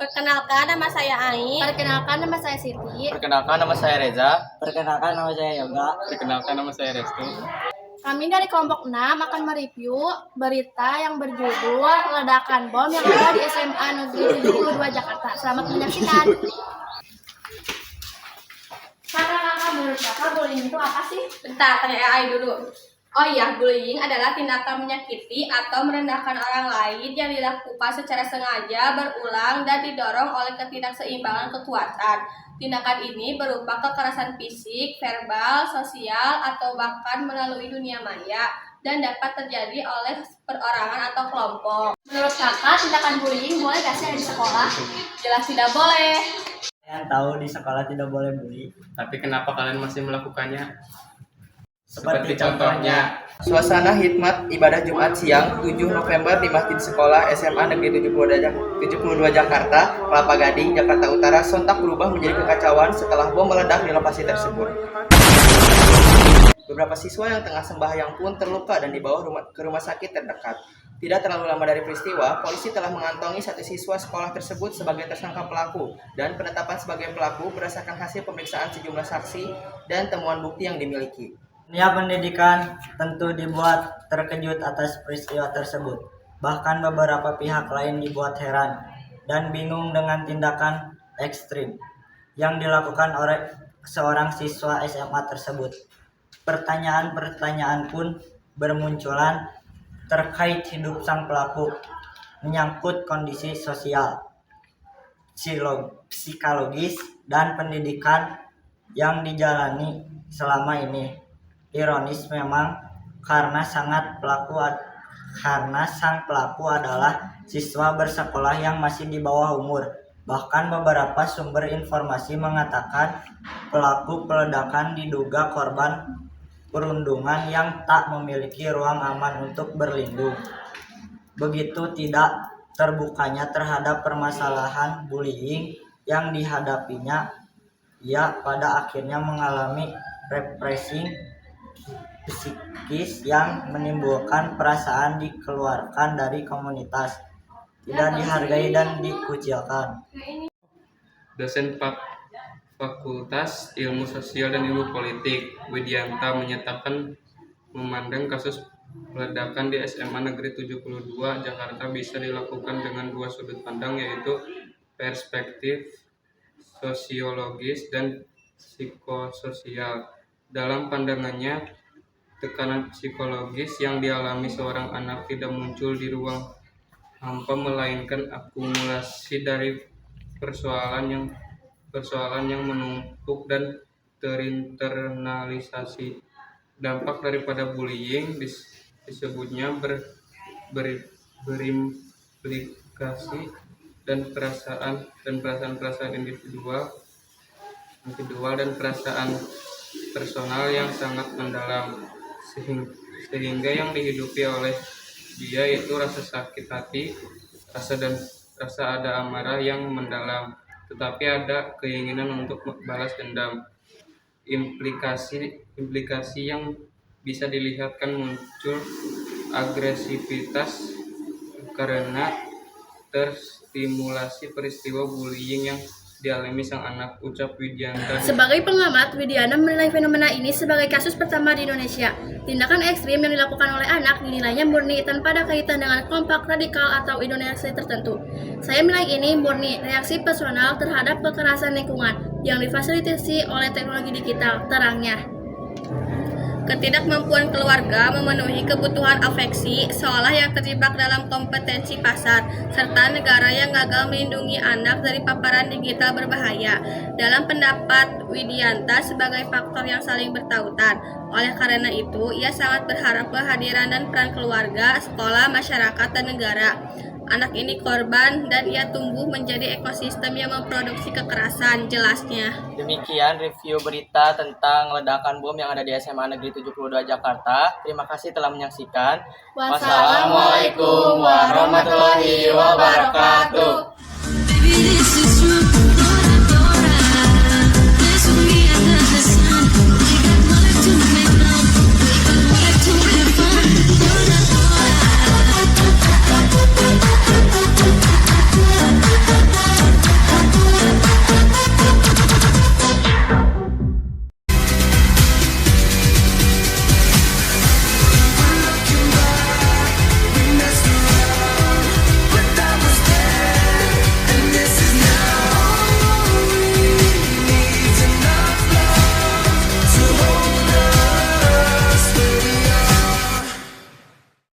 Perkenalkan, nama saya Ai. Perkenalkan, nama saya Siti. Perkenalkan, nama saya Reza. Perkenalkan, nama saya Yoga. Perkenalkan, nama saya Restu. Kami dari kelompok 6 akan mereview berita yang berjudul ledakan bom yang ada di SMA Negeri 72 Jakarta. Selamat menyaksikan. Kakak, menurut kakak bullying itu apa sih? Bentar, tanya AI dulu. Oh iya, bullying adalah tindakan menyakiti atau merendahkan orang lain yang dilakukan secara sengaja, berulang, dan didorong oleh ketidakseimbangan kekuatan. Tindakan ini berupa kekerasan fisik, verbal, sosial, atau bahkan melalui dunia maya, dan dapat terjadi oleh perorangan atau kelompok. Menurut kakak, tindakan bullying boleh gak sih ada di sekolah? Jelas tidak boleh. Kalian tahu di sekolah tidak boleh bully. Tapi kenapa kalian masih melakukannya? Seperti contohnya, Suasana hikmat ibadah Jumat siang 7 November di Masjid Sekolah SMA Negeri 72 Jakarta, Kelapa Gading, Jakarta Utara sontak berubah menjadi kekacauan setelah bom meledak di lokasi tersebut. Beberapa siswa yang tengah sembahyang pun terluka dan dibawa ke rumah sakit terdekat. Tidak terlalu lama dari peristiwa, polisi telah mengantongi satu siswa sekolah tersebut sebagai tersangka pelaku, dan penetapan sebagai pelaku berdasarkan hasil pemeriksaan sejumlah saksi dan temuan bukti yang dimiliki. dunia pendidikan tentu dibuat terkejut atas peristiwa tersebut. Bahkan beberapa pihak lain dibuat heran dan bingung dengan tindakan ekstrim yang dilakukan oleh seorang siswa SMA tersebut. Pertanyaan-pertanyaan pun bermunculan terkait hidup sang pelaku, menyangkut kondisi sosial, psikologis, dan pendidikan yang dijalani selama ini. Ironis memang karena sang pelaku adalah siswa bersekolah yang masih di bawah umur. Bahkan beberapa sumber informasi mengatakan pelaku peledakan diduga korban perundungan yang tak memiliki ruang aman untuk berlindung. Begitu tidak terbukanya terhadap permasalahan bullying yang dihadapinya, ia pada akhirnya mengalami represi psikis yang menimbulkan perasaan dikeluarkan dari komunitas, tidak dihargai dan dikucilkan. Dosen Fakultas Ilmu Sosial dan Ilmu Politik, Widianta, menyatakan memandang kasus ledakan di SMA Negeri 72 Jakarta bisa dilakukan dengan dua sudut pandang, yaitu perspektif sosiologis dan psikososial. Dalam pandangannya, tekanan psikologis yang dialami seorang anak tidak muncul di ruang hampa, melainkan akumulasi dari persoalan yang menumpuk dan terinternalisasi. Dampak daripada bullying disebutnya berimplikasi dan perasaan individual dan perasaan personal yang sangat mendalam, sehingga yang dihidupi oleh dia itu rasa sakit hati, rasa ada amarah yang mendalam, tetapi ada keinginan untuk balas dendam. Implikasi yang bisa dilihatkan muncul agresivitas karena terstimulasi peristiwa bullying yang dialami sang anak, ucap Widianta. Sebagai pengamat, Widiana menilai fenomena ini sebagai kasus pertama di Indonesia. Tindakan ekstrim yang dilakukan oleh anak dinilainya murni tanpa ada kaitan dengan kelompok radikal atau ideologi tertentu. Saya menilai ini murni reaksi personal terhadap kekerasan lingkungan yang difasilitasi oleh teknologi digital. Terangnya, ketidakmampuan keluarga memenuhi kebutuhan afeksi, seolah yang terjebak dalam kompetensi pasar, serta negara yang gagal melindungi anak dari paparan digital berbahaya. Dalam pendapat Widianta, sebagai faktor yang saling bertautan. Oleh karena itu, ia sangat berharap kehadiran dan peran keluarga, sekolah, masyarakat, dan negara. Anak ini korban dan ia tumbuh menjadi ekosistem yang memproduksi kekerasan, jelasnya. Demikian review berita tentang ledakan bom yang ada di SMA Negeri 72 Jakarta. Terima kasih telah menyaksikan. Wassalamualaikum warahmatullahi wabarakatuh.